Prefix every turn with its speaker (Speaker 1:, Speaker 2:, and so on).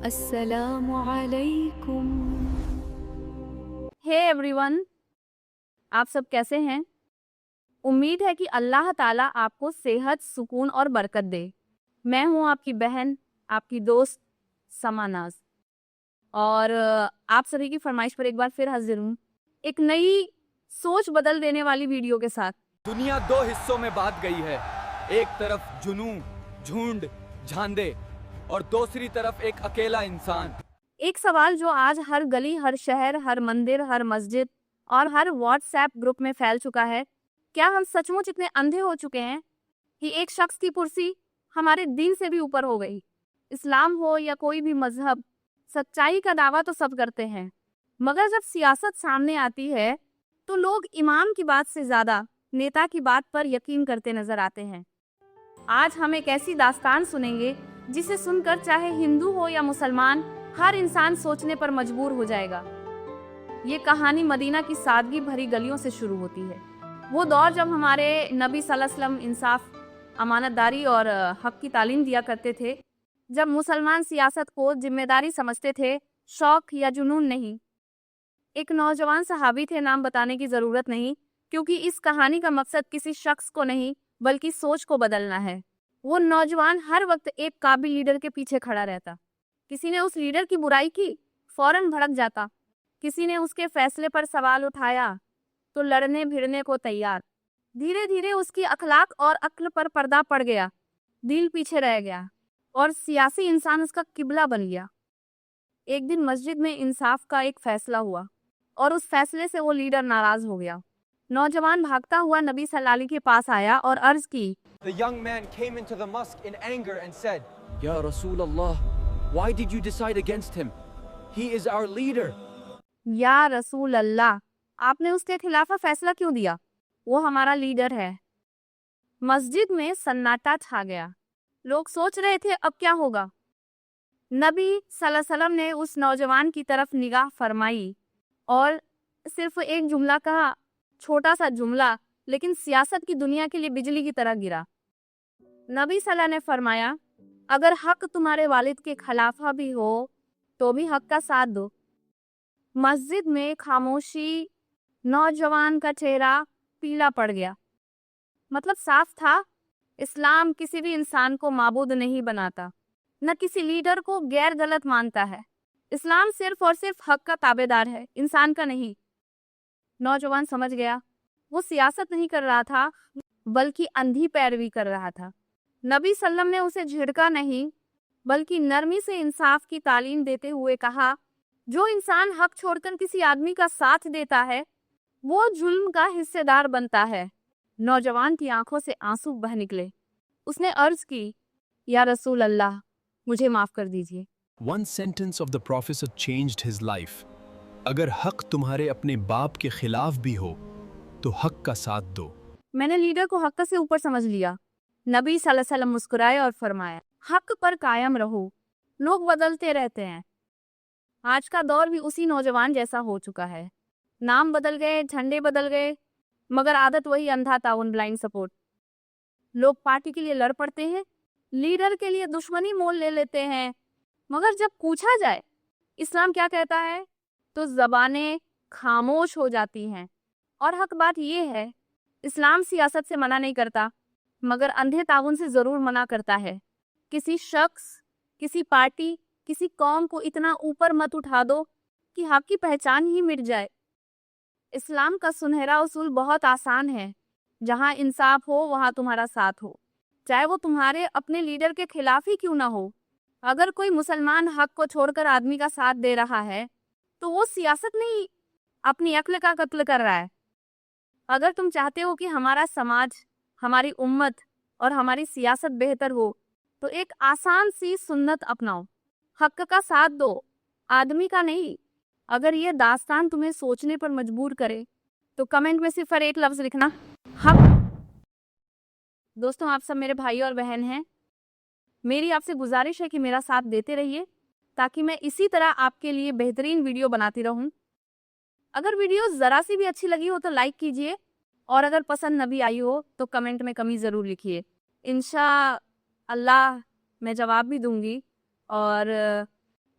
Speaker 1: السلام علیکم۔
Speaker 2: ہے ایوریون، آپ سب کیسے ہیں؟ امید ہے کہ اللہ تعالیٰ آپ کو صحت، سکون اور برکت دے۔ میں ہوں آپ کی بہن، آپ کی دوست سما ناز، اور آپ سبھی کی فرمائش پر ایک بار پھر حاضر ہوں ایک نئی سوچ بدل دینے والی ویڈیو کے ساتھ۔
Speaker 3: دنیا دو حصوں میں بانٹ گئی ہے، ایک طرف جنوں، جھونڈ، جھاندے، اور دوسری طرف ایک اکیلا انسان۔
Speaker 2: ایک سوال جو آج ہر گلی، ہر شہر، ہر مندر، ہر مسجد اور ہر واٹس ایپ گروپ میں پھیل چکا ہے، کیا ہم سچ مچ اتنے اندھے ہو چکے ہیں کہ ایک شخص کی کرسی ہمارے دین سے بھی اوپر ہو گئی؟ اسلام ہو یا کوئی بھی مذہب، سچائی کا دعویٰ تو سب کرتے ہیں، مگر جب سیاست سامنے آتی ہے تو لوگ امام کی بات سے زیادہ نیتا کی بات پر یقین کرتے نظر آتے ہیں۔ آج ہم ایک ایسی داستان سنیں گے جسے سن کر چاہے ہندو ہو یا مسلمان، ہر انسان سوچنے پر مجبور ہو جائے گا۔ یہ کہانی مدینہ کی سادگی بھری گلیوں سے شروع ہوتی ہے، وہ دور جب ہمارے نبی صلی اللہ علیہ وسلم انصاف، امانت داری اور حق کی تعلیم دیا کرتے تھے، جب مسلمان سیاست کو ذمہ داری سمجھتے تھے، شوق یا جنون نہیں۔ ایک نوجوان صحابی تھے، نام بتانے کی ضرورت نہیں، کیونکہ اس کہانی کا مقصد کسی شخص کو نہیں بلکہ سوچ کو بدلنا ہے۔ وہ نوجوان ہر وقت ایک قابل لیڈر کے پیچھے کھڑا رہتا۔ کسی نے اس لیڈر کی برائی کی، فوراً بھڑک جاتا۔ کسی نے اس کے فیصلے پر سوال اٹھایا تو لڑنے بھیڑنے کو تیار۔ دھیرے دھیرے اس کی اخلاق اور عقل پر پردہ پڑ گیا، دل پیچھے رہ گیا اور سیاسی انسان اس کا قبلہ بن گیا۔ ایک دن مسجد میں انصاف کا ایک فیصلہ ہوا اور اس فیصلے سے وہ لیڈر ناراض ہو گیا۔ نوجوان بھاگتا ہوا نبی صلی اللہ علیہ وسلم کے پاس آیا اور عرض کی،
Speaker 3: The young man came into the mosque in anger and said, Ya Rasulullah, why did you decide against him? He is our leader.
Speaker 2: یا رسول اللہ، آپ نے اس کے خلاف فیصلہ کیوں دیا؟ وہ ہمارا لیڈر ہے۔ مسجد میں سناٹا چھا گیا، لوگ سوچ رہے تھے اب کیا ہوگا۔ نبی صلی اللہ علیہ وسلم نے اس نوجوان کی طرف نگاہ فرمائی اور صرف ایک جملہ کہا، چھوٹا سا جملہ لیکن سیاست کی دنیا کے لیے بجلی کی طرح گرا۔ نبی صلی اللہ علیہ وسلم نے فرمایا، اگر حق تمہارے والد کے خلاف بھی ہو تو بھی حق کا ساتھ دو۔ مسجد میں خاموشی، نوجوان کا چہرہ پیلا پڑ گیا۔ مطلب صاف تھا، اسلام کسی بھی انسان کو معبود نہیں بناتا، نہ کسی لیڈر کو غیر غلط مانتا ہے۔ اسلام صرف اور صرف حق کا تابع دار ہے، انسان کا نہیں۔ نوجوان سمجھ گیا، وہ سیاست نہیں کر رہا تھا بلکہ اندھی پیروی کر رہا تھا۔ نبی صلی اللہ علیہ وسلم نے اسے جھڑکا نہیں بلکہ نرمی سے انصاف کی تعلیم دیتے ہوئے کہا، جو انسان حق چھوڑ کر کسی آدمی کا ساتھ دیتا ہے وہ ظلم کا حصے دار بنتا ہے۔ نوجوان کی آنکھوں سے آنسو بہہ نکلے۔ اس نے عرض کی، یا رسول اللہ، مجھے معاف کر دیجیے۔
Speaker 4: One sentence of the Prophet changed his life. اگر حق تمہارے اپنے باپ کے خلاف بھی ہو تو حق کا ساتھ دو۔
Speaker 2: میں نے لیڈر کو حق سے اوپر سمجھ لیا۔ نبی صلی اللہ علیہ وسلم مسکرائے اور فرمایا، حق پر قائم رہو، لوگ بدلتے رہتے ہیں۔ آج کا دور بھی اسی نوجوان جیسا ہو چکا ہے، نام بدل گئے، جھنڈے بدل گئے، مگر عادت وہی، اندھا تعاون، بلائنڈ سپورٹ۔ لوگ پارٹی کے لیے لڑ پڑتے ہیں، لیڈر کے لیے دشمنی مول لے لیتے ہیں، مگر جب پوچھا جائے اسلام کیا کہتا ہے تو زبانیں خاموش ہو جاتی ہیں۔ اور حق بات یہ ہے، اسلام سیاست سے منع نہیں کرتا مگر اندھے تعاون سے ضرور منع کرتا ہے۔ کسی شخص، کسی پارٹی، کسی قوم کو اتنا اوپر مت اٹھا دو کہ حق کی پہچان ہی مٹ جائے۔ اسلام کا سنہرا اصول بہت آسان ہے، جہاں انصاف ہو وہاں تمہارا ساتھ ہو، چاہے وہ تمہارے اپنے لیڈر کے خلاف ہی کیوں نہ ہو۔ اگر کوئی مسلمان حق کو چھوڑ کر آدمی کا ساتھ دے رہا ہے تو وہ سیاست نہیں، اپنی عقل کا قتل کر رہا ہے۔ اگر تم چاہتے ہو کہ ہمارا سماج، ہماری امت اور ہماری سیاست بہتر ہو تو ایک آسان سی سنت اپناؤ، حق کا ساتھ دو، آدمی کا نہیں۔ اگر یہ داستان تمہیں سوچنے پر مجبور کرے تو کمنٹ میں صرف ایک لفظ لکھنا، حق۔ دوستوں، آپ سب میرے بھائی اور بہن ہیں، میری آپ سے گزارش ہے کہ میرا ساتھ دیتے رہیے تاکہ میں اسی طرح آپ کے لیے بہترین ویڈیو بناتی رہوں۔ اگر ویڈیو ذرا سی بھی اچھی لگی ہو تو لائک کیجئے، اور اگر پسند نہ بھی آئی ہو تو کمنٹ میں کمی ضرور لکھیے، انشاءاللہ میں جواب بھی دوں گی اور